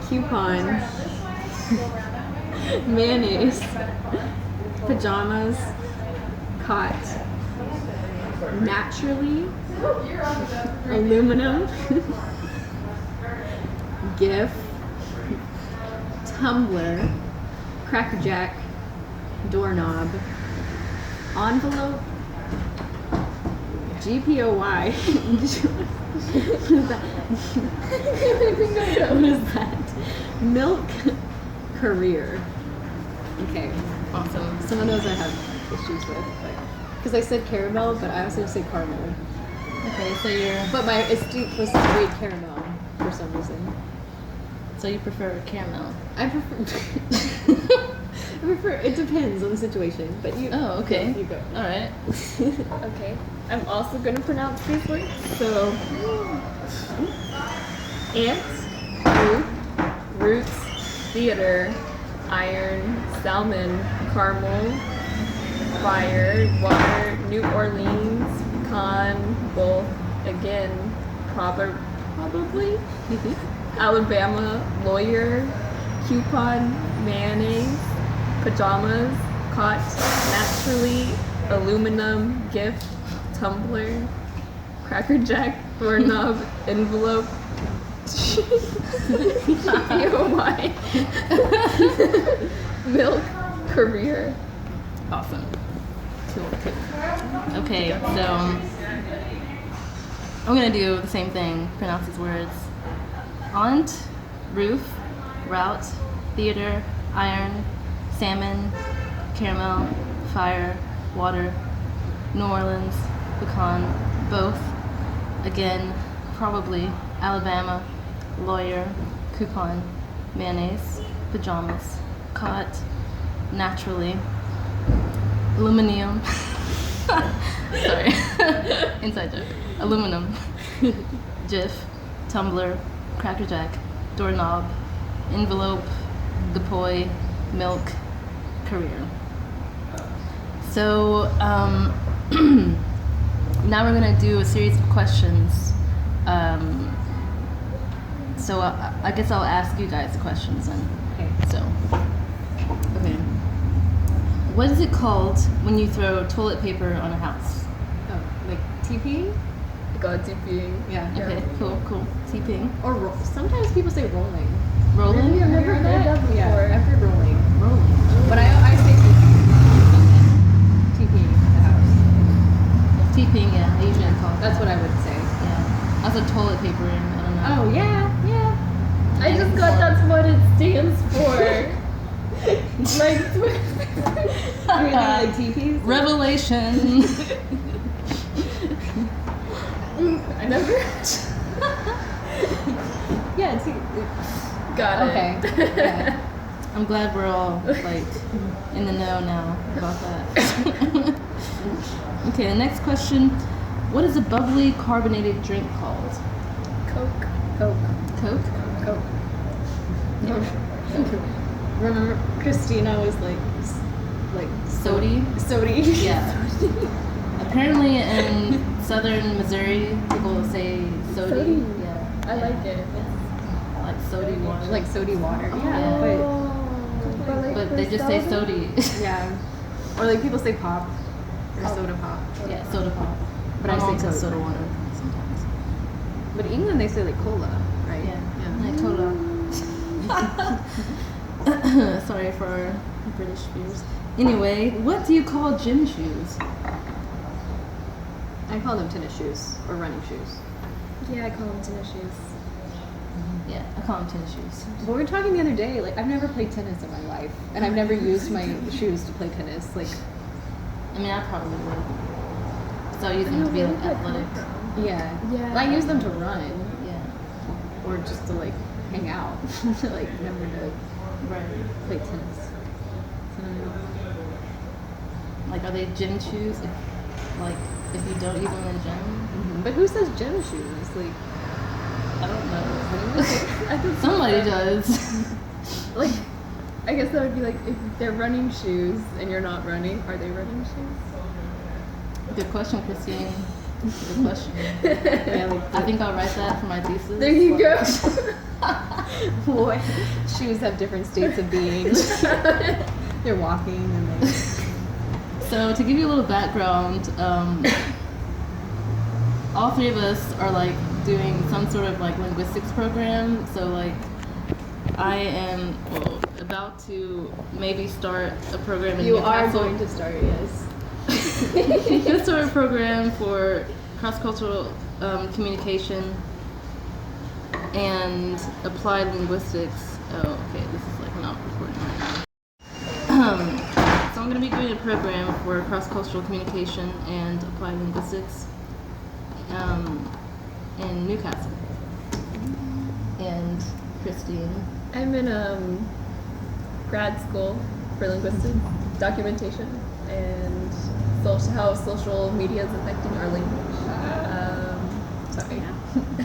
coupon, mayonnaise, pajamas, cot, naturally, aluminum, GIF, tumbler, Cracker Jack, doorknob, envelope, GPOY. What is that? Milk, career. Okay. Awesome. Some of those I have issues with, because I said caramel, but I also say caramel. Okay, so you're. But my esteemed was to read caramel for some reason. So you prefer caramel? I prefer. I prefer. It depends on the situation, but you. Oh, okay. You go. All right. Okay, I'm also gonna pronounce these words. So, Ants, roots, theater, iron, salmon, caramel, fire, water, New Orleans, pecan, both, again, probably, Alabama, lawyer, coupon, mayonnaise, pajamas, cot, naturally, aluminum, gift, tumbler, Cracker Jack, doorknob, envelope, GPOY, milk, career. Awesome. Cool. Okay, so I'm gonna do the same thing. Pronounce these words: aunt, roof, route, theater, iron, salmon, caramel, fire, water, New Orleans, pecan, both, again, probably, Alabama, lawyer, coupon, mayonnaise, pajamas, cot, naturally, aluminum, sorry, inside joke, aluminum, Jif, tumbler, Cracker Jack, doorknob, envelope, gapoy, milk, career. So now we're gonna do a series of questions. So I guess I'll ask you guys the questions then. okay. So, okay. What is it called when you throw toilet paper on a house? Oh, like TP? God, TPing. Yeah. Okay, cool. T-ping. Or sometimes people say rolling. Rolling? Really? I've never heard that before. Yeah, I've heard rolling. Rolling. But I say TP at the house. T-ping, yeah, I usually call it. That's what I would say. Yeah. Also toilet paper, I don't know. Oh, yeah. I just got that's what it stands for. Like, Like TPs? Revelation. I never. Yeah, Got okay. it. Yeah. I'm glad we're all like in the know now about that. Okay, the next question. What is a bubbly carbonated drink called? Coke. Coke? Coke. Remember, Christina was like Sody? Sody. Yeah. Apparently in southern Missouri, people say sody. Sody. Yeah. I like it. Like sody water. Like sody water. Yeah. But they just say sody. Yeah. Or like people say pop or soda pop. Yeah, soda pop. But I My mom say says Coke. soda water sometimes. But in England they say like cola, right? Yeah. Like cola. Sorry for our British viewers. Anyway, what do you call gym shoes? I call them tennis shoes or running shoes. Yeah, I call them tennis shoes. Yeah, I call them tennis shoes. But we were talking the other day, like I've never played tennis in my life. And I've never used my shoes to play tennis. Like I mean, I probably would. So I use them to be like athletic. yeah. Yeah. But I use them to run Yeah. or just to like hang out. Like never to Right. play tennis. So, I don't know. Like, are they gym shoes? If you don't use them in the gym? Mhm. But who says gym shoes? Like I don't know. I think Somebody does. Like, I guess that would be like if they're running shoes and you're not running, are they running shoes? Good question, Christine. Good question. yeah, like I think I'll write that for my thesis. There you go. What? Shoes have different states of being. They're walking and they. So to give you a little background, all three of us are like doing some sort of like linguistics program. So like I am about to maybe start a program in You are Newcastle. going to start, yes. Gonna start a program for cross-cultural communication and applied linguistics. Oh, okay, this is like not recording right now. So I'm gonna be doing a program for cross-cultural communication and applied linguistics in Newcastle. And Christine. I'm in grad school for linguistics, documentation, and how social media is affecting our language. Sorry.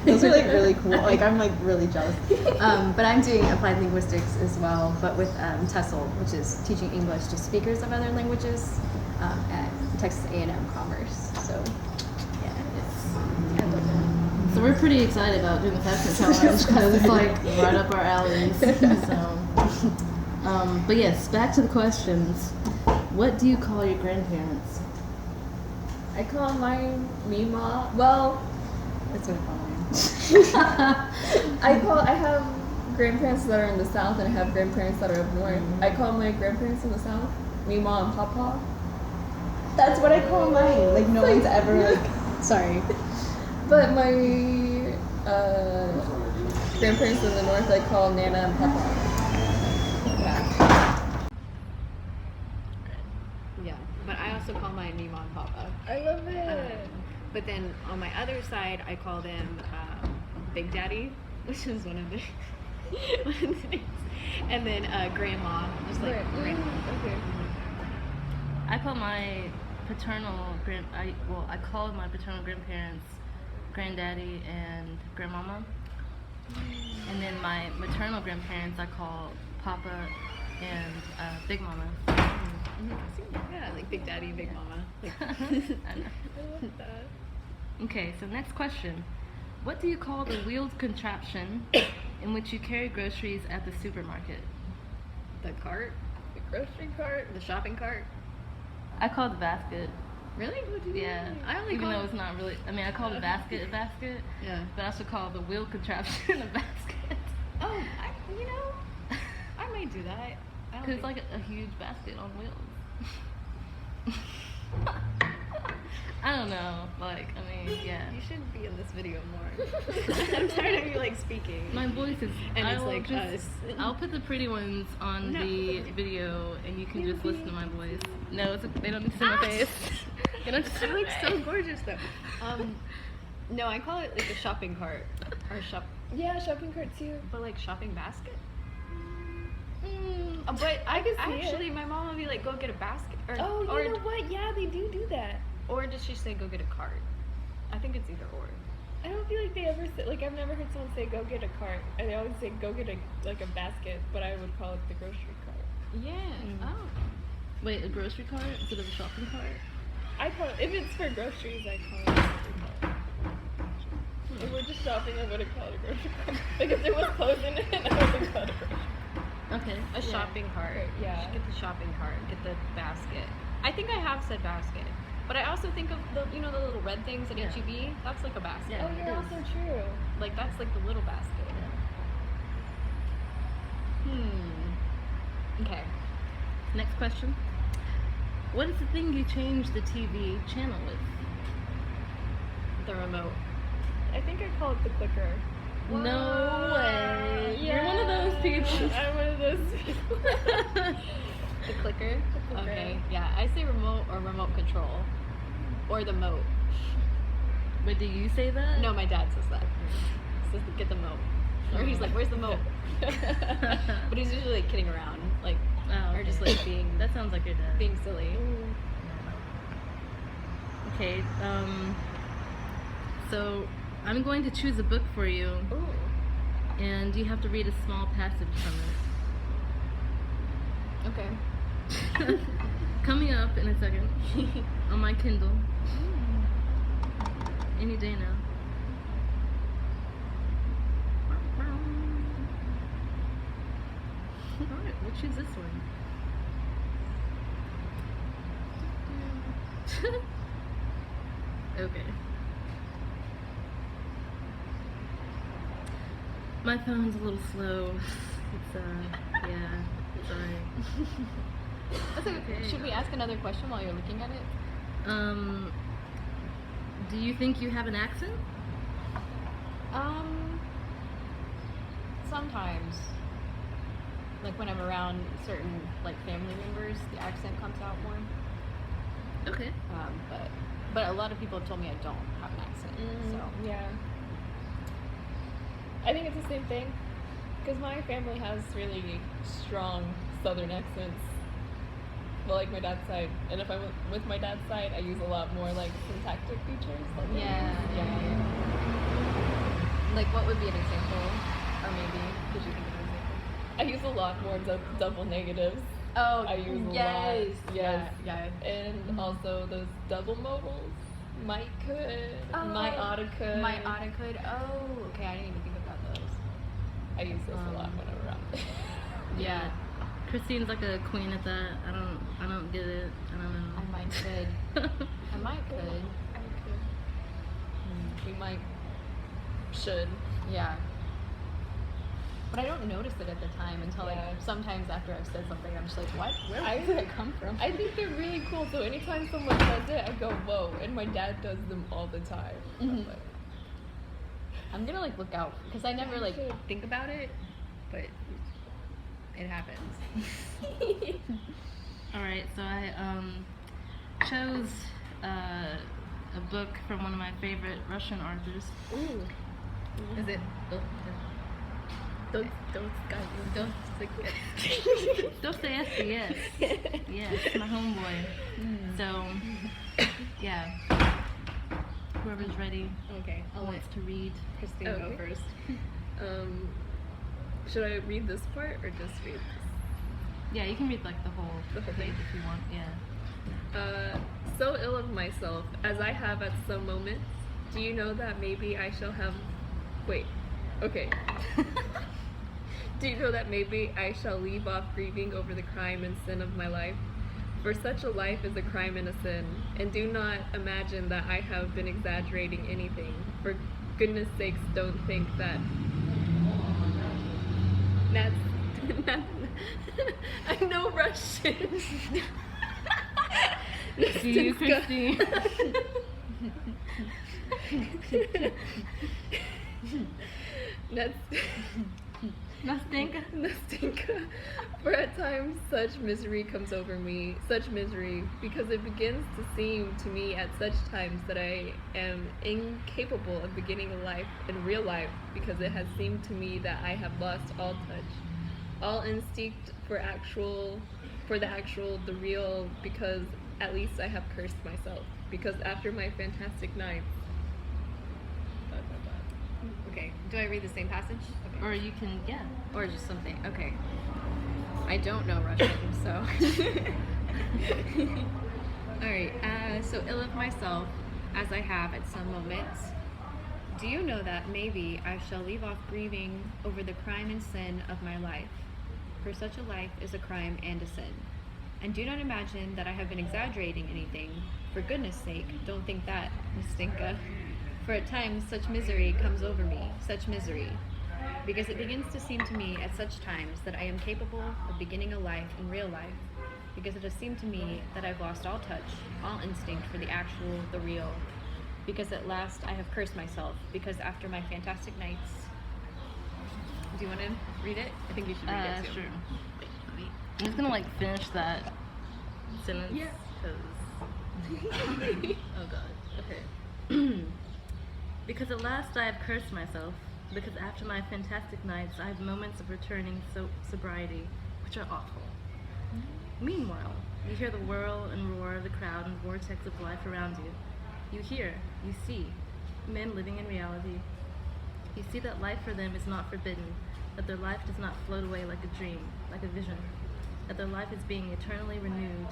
Those are like really cool. Like I'm like really jealous. But I'm doing applied linguistics as well, but with TESOL, which is teaching English to speakers of other languages at Texas A&M Commerce. So yeah, it's kind of So we're pretty excited about doing the fashion challenge because it's like right up our alleys. So, but yes, back to the questions. What do you call your grandparents? I call mine Mima. Well, that's what I call I have grandparents that are in the south and I have grandparents that are up north. I call my grandparents in the south Mima and Papa. That's what I call mine. Like no one's ever like. Sorry. But my grandparents in the north I call Nana and Papa. Yeah, but I also call mine Mima and Papa. I love it. But then on my other side, I call them Big Daddy, which is one of the names. And then Grandma, just like Grandma. Okay. I call my paternal I call my paternal grandparents Granddaddy and Grandmama. And then my maternal grandparents I call Papa and Big Mama. Yeah, like Big Daddy, Big Mama. Like, I know. Okay, so next question. What do you call the wheeled contraption in which you carry groceries at the supermarket? the cart, The grocery cart. the shopping cart. I call it the basket. Really? What do you Yeah. mean? I only Even call though it's not really, I mean, I call the basket a basket, Yeah. but I should call the wheeled contraption a basket. Oh, I might do that. I don't Because it's think- like a huge basket on wheels. I don't know. Like, I mean, yeah. You should be in this video more. I'm tired of you like speaking. My voice is. And I it's will like just, us. I'll put the pretty ones on No. the video, and you can just listen to my voice. No, they don't need to see my face. They don't need to see It my looks so face. gorgeous though. No, I call it like a shopping cart or Yeah, shopping cart too. but like shopping basket. Mm. But I can see actually, my mom would be like, "Go get a basket," or Oh, you or, know what? Yeah, they do that. or does she say, "Go get a cart"? I think it's either or. I don't feel like they ever say, like, I've never heard someone say, go get a cart. And they always say, go get a basket, but I would call it the grocery cart. Yeah. Oh. Wait, a grocery cart instead of a shopping cart? I call it, if it's for groceries, I call it a grocery cart. If we're just shopping, I wouldn't call it a grocery cart. Like, if there was clothes in it, I wouldn't call it a grocery cart. Okay. A shopping cart. Yeah. You should get the shopping cart. Get the basket. I think I have said basket, but I also think of the the little red things at Yeah. HEB. That's like a basket. Yeah. Oh, it you're is. also true. Like that's like the little basket. Okay. Next question. What is the thing you change the TV channel with? The remote. I think I call it the clicker. No way. You're one of those people. I'm one of those people. The clicker. The clicker. Okay. Yeah, I say remote or remote control, or the moat. But do you say that? No, my dad says that. He says get the moat, or he's like, "Where's the moat?" But he's usually like kidding around, like Oh, or just okay. like being That sounds like your dad. being silly. Okay, so I'm going to choose a book for you, Ooh. and you have to read a small passage from Okay. it. Coming up in a second on my Kindle. Any day now. Alright, we'll choose this one. Okay. My phone's a little slow. It's yeah, it's alright. That's okay. Should we ask another question while you're looking at it? Do you think you have an accent? Sometimes. Like when I'm around certain like family members, the accent comes out more. Okay. But a lot of people have told me I don't have an accent. So Yeah. I think it's the same thing. Because my family has really strong southern accents. Well, like my dad's side. And if I'm with my dad's side, I use a lot more like syntactic features. Like yeah. Like what would be an example? Or maybe could you think of an example? I use a lot more double negatives. Oh, I use a yes. lot. Yes. Yeah. And also those double modals. Might could. Oh, might oughta could. Might oughta could. Oh, okay. I didn't even think about those. I use those a lot when I'm around. Yeah. Christine's like a queen at that. I don't get it. I don't know. I might could. I might could. We might. Should. Yeah. But I don't notice it at the time until Yeah. like sometimes after I've said something, I'm just like, what? Where I- did that come from? I think they're really cool. So anytime someone does it, I go, whoa. And my dad does them all the time. I'm Mhm. like, I'm gonna like look out because I never like should. think about it, but it happens. Alright, so I chose a book from one of my favorite Russian authors. ooh. Is it? Don't Dostoevsky, yes. Yes, my homeboy. So, yeah. Whoever's ready Okay, I'll let wants to read. Christine go Okay. first. Should I read this part or just read this? Yeah, you can read like the whole The whole thing thing? if you want, yeah. So ill of myself, as I have at some moments, do you know that maybe I shall have. Wait, okay. Do you know that maybe I shall leave off grieving over the crime and sin of my life? For such a life is a crime and a sin, and do not imagine that I have been exaggerating anything. For goodness sakes, don't think that. I know Russian. See you, Christine. Nastinka. For at times such misery comes over me, such misery, because it begins to seem to me at such times that I am incapable of beginning a life in real life, because it has seemed to me that I have lost all touch, all instinct for the real, because at least I have cursed myself, because after my fantastic nights. Okay, do I read the same passage? Okay. Or you can, yeah. Or just something. Okay. I don't know Russian, so. Alright, so ill of myself, as I have at some moments. Do you know that maybe I shall leave off grieving over the crime and sin of my life? For such a life is a crime and a sin. And do not imagine that I have been exaggerating anything. For goodness sake, don't think that, Nastinka. For at times such misery comes over me, such misery. Because it begins to seem to me at such times that I am capable of beginning a life in real life. Because it has seemed to me that I've lost all touch, all instinct for the actual, the real. Because at last I have cursed myself, because after my fantastic nights. Do you want to read it? I think you should read it too. Sure. Wait. I'm just gonna like finish that sentence. Yeah. 'Cause- oh god. Okay. Because at last I have cursed myself, because after my fantastic nights I have moments of returning sobriety, which are awful. Meanwhile, you hear the whirl and roar of the crowd and vortex of life around you. You hear, you see, men living in reality. You see that life for them is not forbidden, that their life does not float away like a dream, like a vision, that their life is being eternally renewed,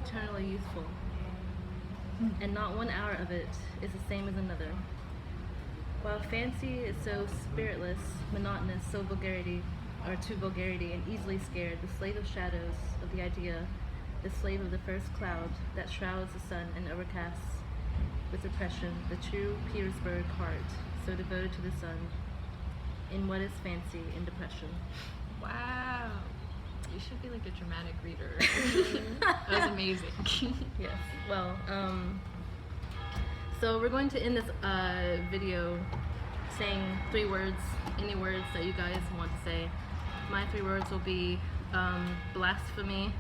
eternally youthful, and not 1 hour of it is the same as another. While fancy is so spiritless, monotonous, so vulgarity, or to vulgarity and easily scared, the slave of shadows of the idea, the slave of the first cloud that shrouds the sun and overcasts with oppression, the true Petersburg heart, so devoted to the sun, in what is fancy in depression. Wow. You should be like a dramatic reader. That was amazing. Yes. Well, so we're going to end this video saying 3 words, any words that you guys want to say. My 3 words will be blasphemy,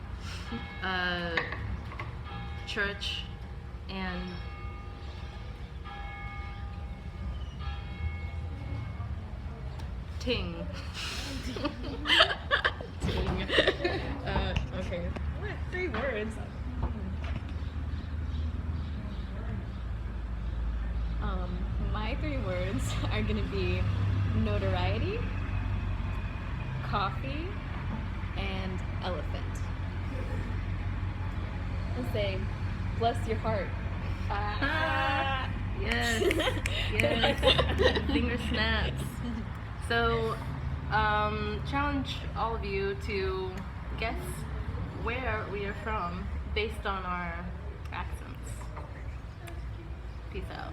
church, and ting. Ting. Okay. What? 3 words. My 3 words are going to be notoriety, coffee, and elephant. I'll say, bless your heart. Yes. Yes. Finger snaps. So, challenge all of you to guess where we are from based on our accents. Peace out.